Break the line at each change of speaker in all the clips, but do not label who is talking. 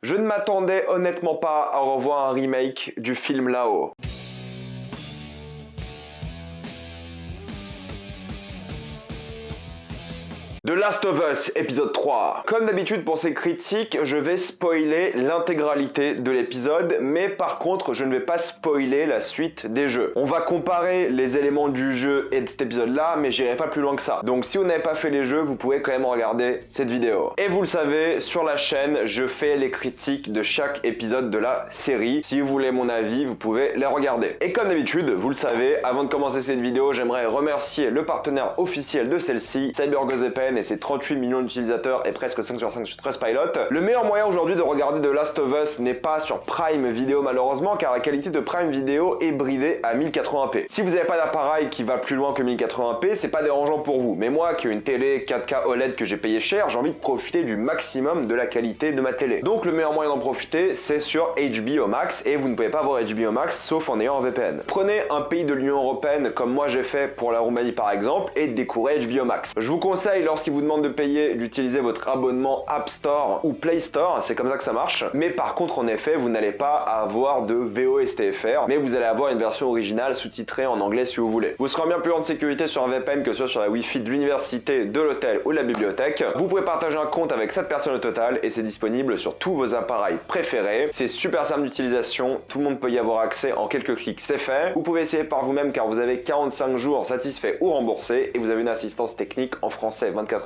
Je ne m'attendais honnêtement pas à revoir un remake du film là-haut. The Last of Us, épisode 3. Comme d'habitude pour ces critiques, je vais spoiler l'intégralité de l'épisode, mais par contre, je ne vais pas spoiler la suite des jeux. On va comparer les éléments du jeu et de cet épisode-là, mais j'irai pas plus loin que ça. Donc si vous n'avez pas fait les jeux, vous pouvez quand même regarder cette vidéo. Et vous le savez, sur la chaîne, je fais les critiques de chaque épisode de la série. Si vous voulez mon avis, vous pouvez les regarder. Et comme d'habitude, vous le savez, avant de commencer cette vidéo, j'aimerais remercier le partenaire officiel de celle-ci, CyberGoZPN, et ses 38 millions d'utilisateurs et presque 5 sur 5 sur Trustpilot. Le meilleur moyen aujourd'hui de regarder The Last of Us n'est pas sur Prime Video malheureusement, car la qualité de Prime Video est bridée à 1080p. Si vous n'avez pas d'appareil qui va plus loin que 1080p, c'est pas dérangeant pour vous. Mais moi qui ai une télé 4K OLED que j'ai payé cher, j'ai envie de profiter du maximum de la qualité de ma télé. Donc le meilleur moyen d'en profiter, c'est sur HBO Max, et vous ne pouvez pas voir HBO Max sauf en ayant un VPN. Prenez un pays de l'Union Européenne comme moi j'ai fait pour la Roumanie par exemple, et découvrez HBO Max. Je vous conseille, lorsqu'il vous demande de payer, d'utiliser votre abonnement App Store ou Play Store, c'est comme ça que ça marche. Mais par contre, en effet, vous n'allez pas avoir de VOSTFR, mais vous allez avoir une version originale sous-titrée en anglais si vous voulez. Vous serez en bien plus grande sécurité sur un VPN que ce soit sur la Wi-Fi de l'université, de l'hôtel ou de la bibliothèque. Vous pouvez partager un compte avec 7 personnes au total et c'est disponible sur tous vos appareils préférés. C'est super simple d'utilisation, tout le monde peut y avoir accès en quelques clics, c'est fait. Vous pouvez essayer par vous-même car vous avez 45 jours satisfaits ou remboursés et vous avez une assistance technique en français 24h7.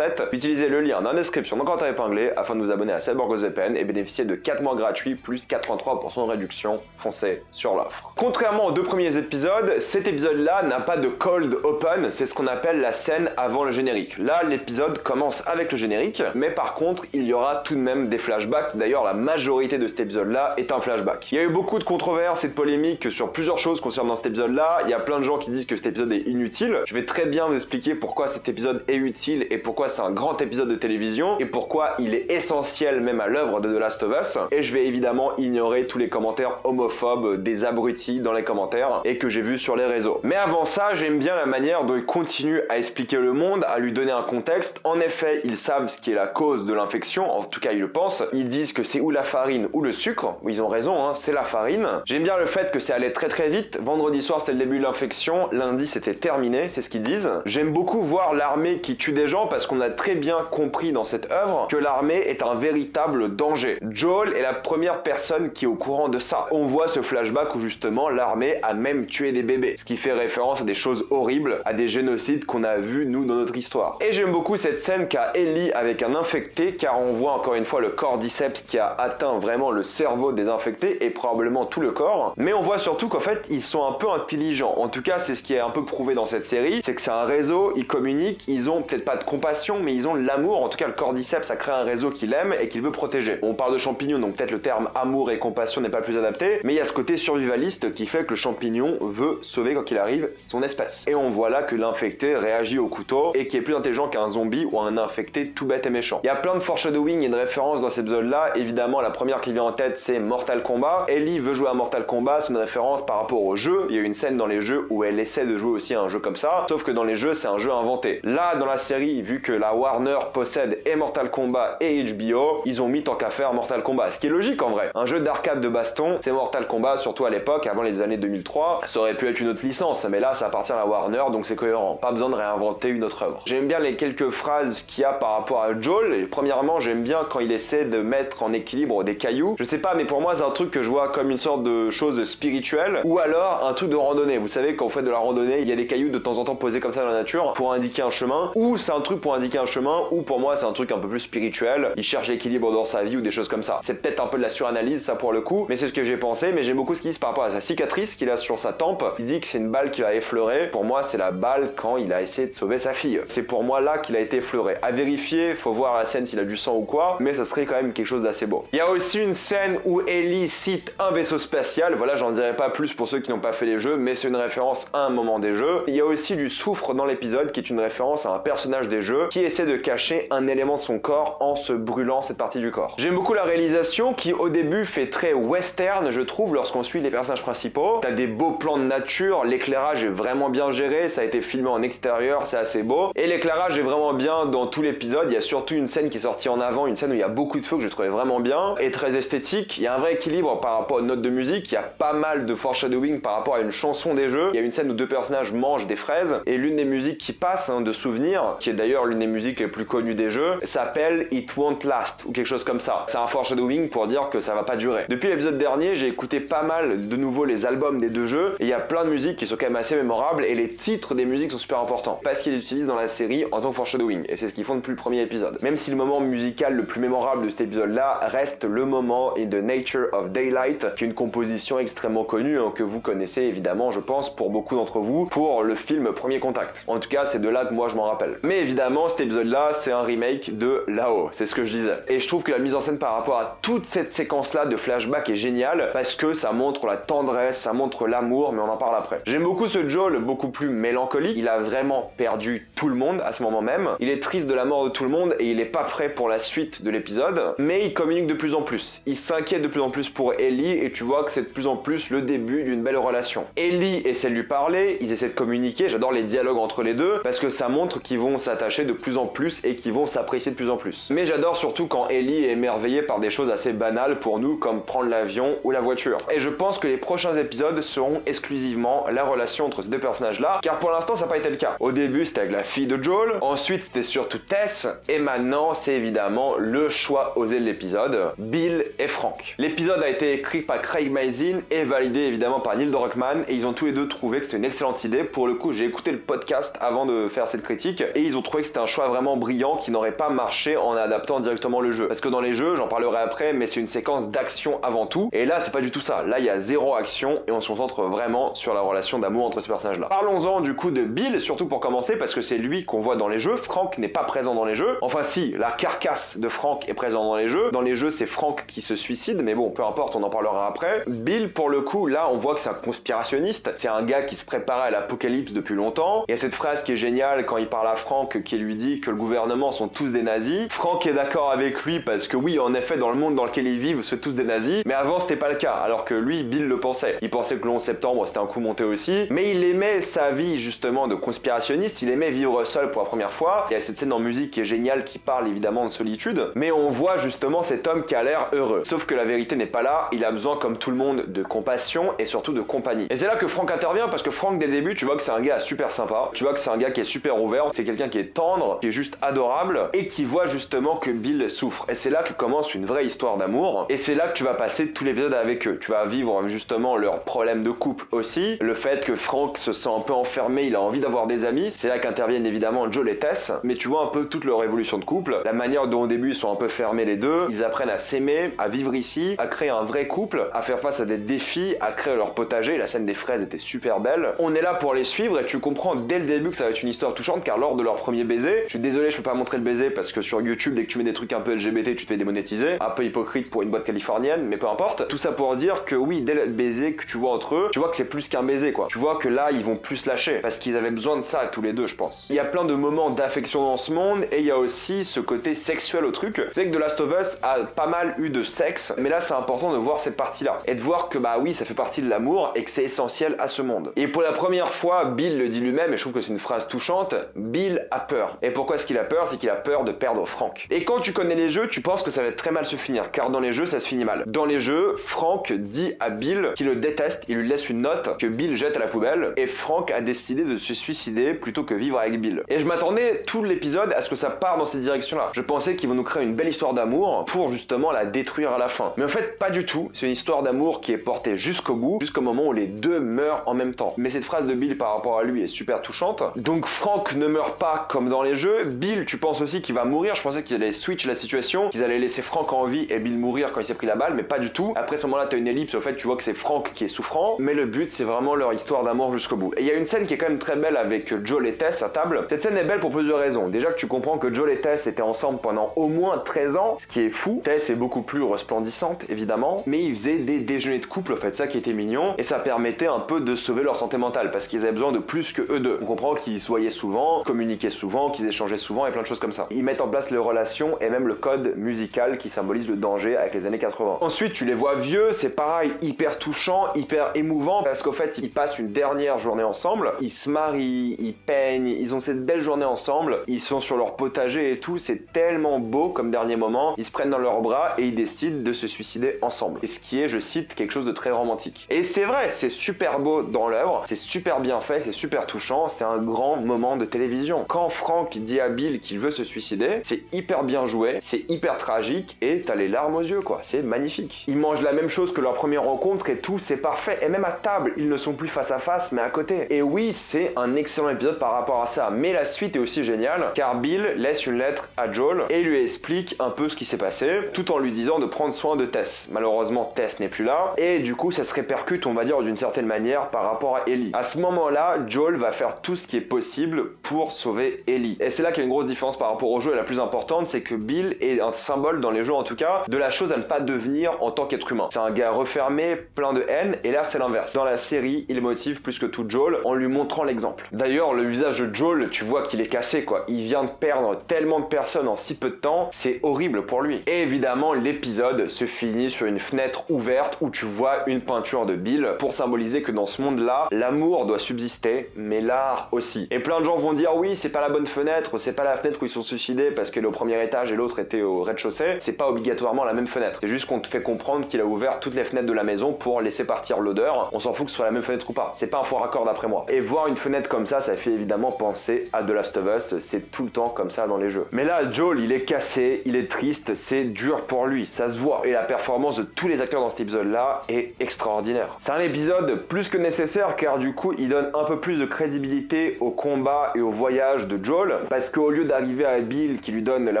Utilisez le lien dans la description, dans le commentaire épinglé, afin de vous abonner à CyberGoZPN et bénéficier de 4 mois gratuits plus 83% de réduction. Foncez sur l'offre. Contrairement aux deux premiers épisodes, cet épisode-là n'a pas de cold open, c'est ce qu'on appelle la scène avant le générique. Là, l'épisode commence avec le générique, mais par contre, il y aura tout de même des flashbacks. D'ailleurs, la majorité de cet épisode-là est un flashback. Il y a eu beaucoup de controverses et de polémiques sur plusieurs choses concernant cet épisode-là. Il y a plein de gens qui disent que cet épisode est inutile. Je vais très bien vous expliquer pourquoi cet épisode est utile et pourquoi c'est un grand épisode de télévision et pourquoi il est essentiel même à l'œuvre de The Last of Us. Et je vais évidemment ignorer tous les commentaires homophobes des abrutis dans les commentaires et que j'ai vu sur les réseaux. Mais avant ça, j'aime bien la manière dont ils continuent à expliquer le monde, à lui donner un contexte. En effet, ils savent ce qui est la cause de l'infection, en tout cas ils le pensent. Ils disent que c'est ou la farine ou le sucre. Ils ont raison, hein, c'est la farine. J'aime bien le fait que c'est allé très très vite. Vendredi soir c'était le début de l'infection, lundi c'était terminé, c'est ce qu'ils disent. J'aime beaucoup voir l'armée qui tue des gens parce qu'on a très bien compris dans cette œuvre que l'armée est un véritable danger. Joel est la première personne qui est au courant de ça. On voit ce flashback où justement l'armée a même tué des bébés, ce qui fait référence à des choses horribles, à des génocides qu'on a vus nous dans notre histoire. Et j'aime beaucoup cette scène qu'a Ellie avec un infecté, car on voit encore une fois le cordyceps qui a atteint vraiment le cerveau des infectés et probablement tout le corps. Mais on voit surtout qu'en fait ils sont un peu intelligents. En tout cas c'est ce qui est un peu prouvé dans cette série, c'est que c'est un réseau, ils communiquent, ils ont peut-être pas de compassion mais ils ont de l'amour. En tout cas le cordyceps a créé un réseau qu'il aime et qu'il veut protéger. On parle de champignons donc peut-être le terme amour et compassion n'est pas le plus adapté, mais il y a ce côté survivaliste qui fait que le champignon veut sauver quand il arrive son espèce. Et on voit là que l'infecté réagit au couteau et qui est plus intelligent qu'un zombie ou un infecté tout bête et méchant. Il y a plein de foreshadowing et de références dans cet épisode là. Évidemment la première qui vient en tête c'est Mortal Kombat. Ellie veut jouer à Mortal Kombat, c'est une référence par rapport au jeu. Il y a une scène dans les jeux où elle essaie de jouer aussi à un jeu comme ça, sauf que dans les jeux c'est un jeu inventé. Là dans la série, vu que la Warner possède et Mortal Kombat et HBO, ils ont mis tant qu'à faire Mortal Kombat, ce qui est logique en vrai. Un jeu d'arcade de baston, c'est Mortal Kombat, surtout à l'époque, avant les années 2003, ça aurait pu être une autre licence, mais là ça appartient à la Warner, donc c'est cohérent, pas besoin de réinventer une autre œuvre. J'aime bien les quelques phrases qu'il y a par rapport à Joel, et premièrement j'aime bien quand il essaie de mettre en équilibre des cailloux, je sais pas, mais pour moi c'est un truc que je vois comme une sorte de chose spirituelle, ou alors un truc de randonnée. Vous savez, quand vous faites de la randonnée, il y a des cailloux de temps en temps posés comme ça dans la nature pour indiquer un chemin, ou c'est un truc pour indiquer un chemin, ou pour moi c'est un truc un peu plus spirituel, il cherche l'équilibre dans sa vie ou des choses comme ça. C'est peut-être un peu de la suranalyse ça pour le coup, mais c'est ce que j'ai pensé. Mais j'aime beaucoup ce qu'il dit par rapport à sa cicatrice qu'il a sur sa tempe. Il dit que c'est une balle qui va effleurer. Pour moi c'est la balle quand il a essayé de sauver sa fille. C'est pour moi là qu'il a été effleuré. À vérifier, faut voir la scène s'il a du sang ou quoi, mais ça serait quand même quelque chose d'assez beau. Il y a aussi une scène où Ellie cite un vaisseau spatial, voilà, j'en dirai pas plus pour ceux qui n'ont pas fait les jeux, mais c'est une référence à un moment des jeux. Il y a aussi du soufre dans l'épisode qui est une référence à un personnage des des jeux qui essaie de cacher un élément de son corps en se brûlant cette partie du corps. J'aime beaucoup la réalisation qui au début fait très western je trouve lorsqu'on suit les personnages principaux. T'as des beaux plans de nature, l'éclairage est vraiment bien géré, ça a été filmé en extérieur, c'est assez beau. Et l'éclairage est vraiment bien dans tout l'épisode, il y a surtout une scène qui est sortie en avant, une scène où il y a beaucoup de feu que j'ai trouvé vraiment bien et très esthétique. Il y a un vrai équilibre par rapport aux notes de musique, il y a pas mal de foreshadowing par rapport à une chanson des jeux. Il y a une scène où deux personnages mangent des fraises et l'une des musiques qui passe de souvenirs, qui est d'ailleurs l'une des musiques les plus connues des jeux, s'appelle It Won't Last ou quelque chose comme ça. C'est un foreshadowing pour dire que ça va pas durer. Depuis l'épisode dernier, j'ai écouté pas mal de nouveau les albums des deux jeux et il y a plein de musiques qui sont quand même assez mémorables et les titres des musiques sont super importants parce qu'ils les utilisent dans la série en tant que foreshadowing et c'est ce qu'ils font depuis le premier épisode. Même si le moment musical le plus mémorable de cet épisode-là reste le moment In the Nature of Daylight, qui est une composition extrêmement connue que vous connaissez évidemment, je pense, pour beaucoup d'entre vous, pour le film Premier Contact. En tout cas, c'est de là que moi je m'en rappelle. Mais évidemment, cet épisode-là, c'est un remake de Lao, c'est ce que je disais. Et je trouve que la mise en scène par rapport à toute cette séquence-là de flashback est géniale parce que ça montre la tendresse, ça montre l'amour, mais on en parle après. J'aime beaucoup ce Joel, beaucoup plus mélancolique. Il a vraiment perdu tout le monde à ce moment même. Il est triste de la mort de tout le monde et il est pas prêt pour la suite de l'épisode, mais il communique de plus en plus. Il s'inquiète de plus en plus pour Ellie et tu vois que c'est de plus en plus le début d'une belle relation. Ellie essaie de lui parler, ils essaient de communiquer, j'adore les dialogues entre les deux parce que ça montre qu'ils vont s'attacher de plus en plus et qu'ils vont s'apprécier de plus en plus. Mais j'adore surtout quand Ellie est émerveillée par des choses assez banales pour nous comme prendre l'avion ou la voiture. Et je pense que les prochains épisodes seront exclusivement la relation entre ces deux personnages-là, car pour l'instant ça n'a pas été le cas. Au début c'était avec la fille de Joel, ensuite c'était surtout Tess, et maintenant c'est évidemment le choix osé de l'épisode, Bill et Frank. L'épisode a été écrit par Craig Mazin et validé évidemment par Neil Druckmann, et ils ont tous les deux trouvé que c'était une excellente idée. Pour le coup, j'ai écouté le podcast avant de faire cette critique, et ils ont trouvé que c'était un choix vraiment brillant qui n'aurait pas marché en adaptant directement le jeu. Parce que dans les jeux, j'en parlerai après, mais c'est une séquence d'action avant tout, et là c'est pas du tout ça. Là il y a zéro action, et on se concentre vraiment sur la relation d'amour entre ces personnages-là. Parlons-en du coup de Bill, surtout pour commencer, parce que c'est lui qu'on voit dans les jeux. Frank n'est pas présent dans les jeux. Enfin si, la carcasse de Frank est présente dans les jeux. Dans les jeux, c'est Frank qui se suicide, mais bon, peu importe, on en parlera après. Bill, pour le coup, là, on voit que c'est un conspirationniste. C'est un gars qui se préparait à l'apocalypse depuis longtemps. Il y a cette phrase qui est géniale quand il parle à Frank, qui lui dit que le gouvernement sont tous des nazis. Frank est d'accord avec lui parce que oui, en effet, dans le monde dans lequel ils vivent, c'est tous des nazis. Mais avant, c'était pas le cas. Alors que lui, Bill le pensait. Il pensait que le 11 septembre, c'était un coup monté aussi. Mais il aimait sa vie, justement, de conspirationniste. Il aimait vivre seul pour la première fois. Il y a cette scène en musique qui est géniale, qui parle évidemment de solitude. Mais on voit justement cet homme qui a l'air heureux. Sauf que la vérité n'est pas là. Il a besoin, comme tout le monde, de compassion et surtout de compagnie. Et c'est là que Frank intervient parce que Frank, dès le début, tu vois que c'est un gars super sympa. Tu vois que c'est un gars qui est super ouvert. C'est quelqu'un qui est tendre, qui est juste adorable et qui voit justement que Bill souffre. Et c'est là que commence une vraie histoire d'amour. Et c'est là que tu vas passer tout l'épisode avec eux. Tu vas vivre justement leurs problèmes de couple aussi. Le fait que Frank se sent un peu enfermé, il a envie d'avoir des amis. C'est là qu'interviennent évidemment Joel et Tess. Mais tu vois un peu toute leur évolution de couple. La manière dont au début ils sont un peu fermés les deux. Ils apprennent à s'aimer, à vivre ici, à créer un vrai couple, à faire face à des défis, à créer leur potager. La scène des fraises était super belle. On est là pour les suivre et tu comprends dès le début que ça va être une histoire touchante car lors de leur premier baiser, je suis désolé, je peux pas montrer le baiser parce que sur YouTube, dès que tu mets des trucs un peu LGBT, tu te fais démonétiser. Un peu hypocrite pour une boîte californienne, mais peu importe. Tout ça pour dire que oui, dès le baiser que tu vois entre eux, tu vois que c'est plus qu'un baiser quoi. Tu vois que là, ils vont plus lâcher parce qu'ils avaient besoin de ça tous les deux, je pense. Il y a plein de moments d'affection dans ce monde et il y a aussi ce côté sexuel au truc. C'est que The Last of Us a pas mal eu de sexe, mais là c'est important de voir cette partie-là et de voir que bah oui, ça fait partie de l'amour et que c'est essentiel à ce monde. Et pour la première fois, Bill le dit lui-même et je trouve que c'est une phrase touchante, Bill a peur. Et pourquoi est-ce qu'il a peur? C'est qu'il a peur de perdre Frank. Et quand tu connais les jeux, tu penses que ça va très mal se finir, car dans les jeux, ça se finit mal. Dans les jeux, Frank dit à Bill qu'il le déteste, il lui laisse une note que Bill jette à la poubelle et Frank a décidé de se suicider plutôt que vivre avec Bill. Et je m'attendais tout l'épisode à ce que ça parte dans cette direction-là. Je pensais qu'ils vont nous créer une belle histoire d'amour pour justement la détruire à la fin. Mais en fait, pas du tout. C'est une histoire d'amour qui est portée jusqu'au bout, jusqu'au moment où les deux meurent en même temps. Mais cette phrase de Bill par rapport à lui est super touchante. Donc Frank ne meurt pas comme dans les jeux. Bill, tu penses aussi qu'il va mourir. Je pensais qu'ils allaient switch la situation, qu'ils allaient laisser Frank en vie et Bill mourir quand il s'est pris la balle, mais pas du tout. Après ce moment-là, t'as une ellipse. Au fait, tu vois que c'est Frank qui est souffrant. Mais le but, c'est vraiment leur histoire d'amour jusqu'au bout. Et il y a une scène qui est quand même très belle avec Joel et Tess à table. Cette scène est belle pour plusieurs raisons. Déjà que tu comprends que Joel et Tess étaient ensemble pendant au moins 13 ans, ce qui est fou. Tess est beaucoup plus resplendissante, évidemment, mais ils faisaient des déjeuners de couple, en fait, ça qui était mignon, et ça permettait un peu de sauver leur santé mentale, parce qu'ils avaient besoin de plus que eux deux. On comprend qu'ils se voyaient souvent, communiquaient souvent, souvent, qu'ils échangeaient souvent et plein de choses comme ça. Ils mettent en place les relations et même le code musical qui symbolise le danger avec les années 80. Ensuite, tu les vois vieux, c'est pareil, hyper touchant, hyper émouvant, parce qu'au fait, ils passent une dernière journée ensemble, ils se marient, ils peignent, ils ont cette belle journée ensemble, ils sont sur leur potager et tout, c'est tellement beau comme dernier moment, ils se prennent dans leurs bras et ils décident de se suicider ensemble. Et ce qui est, je cite, quelque chose de très romantique. Et c'est vrai, c'est super beau dans l'œuvre, c'est super bien fait, c'est super touchant, c'est un grand moment de télévision. Quand Frank dit à Bill qu'il veut se suicider, c'est hyper bien joué, c'est hyper tragique et t'as les larmes aux yeux quoi, c'est magnifique. Ils mangent la même chose que leur première rencontre et tout, c'est parfait. Et même à table, ils ne sont plus face à face mais à côté. Et oui, c'est un excellent épisode par rapport à ça, mais la suite est aussi géniale car Bill laisse une lettre à Joel et lui explique un peu ce qui s'est passé tout en lui disant de prendre soin de Tess. Malheureusement, Tess n'est plus là et du coup ça se répercute, on va dire d'une certaine manière par rapport à Ellie. À ce moment-là, Joel va faire tout ce qui est possible pour sauver Ellie. Et c'est là qu'il y a une grosse différence par rapport au jeu et la plus importante, c'est que Bill est un symbole dans les jeux en tout cas de la chose à ne pas devenir en tant qu'être humain. C'est un gars refermé, plein de haine et là c'est l'inverse. Dans la série, il motive plus que tout Joel en lui montrant l'exemple. D'ailleurs, le visage de Joel, tu vois qu'il est cassé quoi. Il vient de perdre tellement de personnes en si peu de temps, c'est horrible pour lui. Et évidemment, l'épisode se finit sur une fenêtre ouverte où tu vois une peinture de Bill pour symboliser que dans ce monde-là, l'amour doit subsister, mais l'art aussi. Et plein de gens vont dire oui, c'est pas la bonne fenêtre, c'est pas la fenêtre où ils sont suicidés parce qu'elle est au premier étage et l'autre était au rez-de-chaussée. C'est pas obligatoirement la même fenêtre. C'est juste qu'on te fait comprendre qu'il a ouvert toutes les fenêtres de la maison pour laisser partir l'odeur. On s'en fout que ce soit la même fenêtre ou pas. C'est pas un faux raccord d'après moi. Et voir une fenêtre comme ça fait évidemment penser à The Last of Us. C'est tout le temps comme ça dans les jeux. Mais là, Joel, il est cassé, il est triste, c'est dur pour lui, ça se voit. Et la performance de tous les acteurs dans cet épisode-là est extraordinaire. C'est un épisode plus que nécessaire car du coup, il donne un peu plus de crédibilité au combat et au voyage de Joel parce qu'au lieu d'arriver à Bill qui lui donne la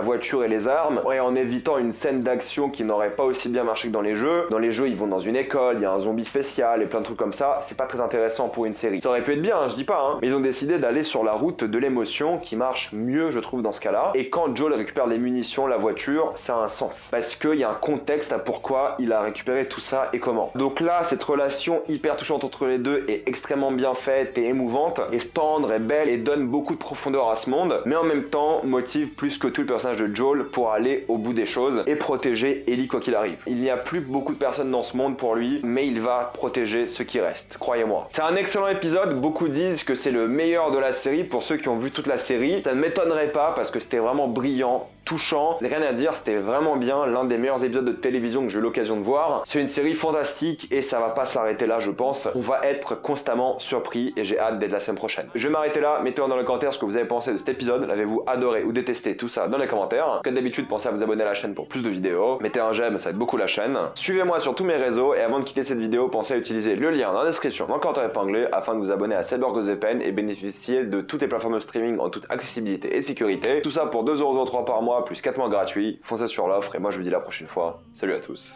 voiture et les armes, et en évitant une scène d'action qui n'aurait pas aussi bien marché que dans les jeux, ils vont dans une école, il y a un zombie spécial et plein de trucs comme ça, c'est pas très intéressant pour une série. Ça aurait pu être bien, hein, je dis pas, hein, mais ils ont décidé d'aller sur la route de l'émotion qui marche mieux, je trouve, dans ce cas-là. Et quand Joel récupère les munitions, la voiture, ça a un sens. Parce qu'il y a un contexte à pourquoi il a récupéré tout ça et comment. Donc là, cette relation hyper touchante entre les deux est extrêmement bien faite et émouvante, et tendre et belle, et donne beaucoup de profondeur à ce monde, mais en même temps motive plus que tout le personnage de Joel pour aller au bout des choses et protéger Ellie quoi qu'il arrive. Il n'y a plus beaucoup de personnes dans ce monde pour lui, mais il va protéger ce qui reste, croyez-moi. C'est un excellent épisode, beaucoup disent que c'est le meilleur de la série pour ceux qui ont vu toute la série. Ça ne m'étonnerait pas parce que c'était vraiment brillant, touchant, rien à dire, c'était vraiment bien, l'un des meilleurs épisodes de télévision que j'ai eu l'occasion de voir. C'est une série fantastique et ça va pas s'arrêter là je pense. On va être constamment surpris et j'ai hâte d'être la semaine prochaine. Je vais m'arrêter là, mettez-moi dans les commentaires ce que vous avez pensé de cet épisode, l'avez-vous adoré ou détesté, tout ça dans les commentaires. Comme d'habitude, pensez à vous abonner à la chaîne pour plus de vidéos, mettez un j'aime, ça aide beaucoup la chaîne. Suivez-moi sur tous mes réseaux et avant de quitter cette vidéo, pensez à utiliser le lien dans la description, dans le commentaire épinglé afin de vous abonner à CyberGhostVPN et bénéficier de toutes les plateformes de streaming en toute accessibilité et sécurité. Tout ça pour 2,03€ par mois plus 4 mois gratuits. Foncez sur l'offre et moi je vous dis à la prochaine fois. Salut à tous.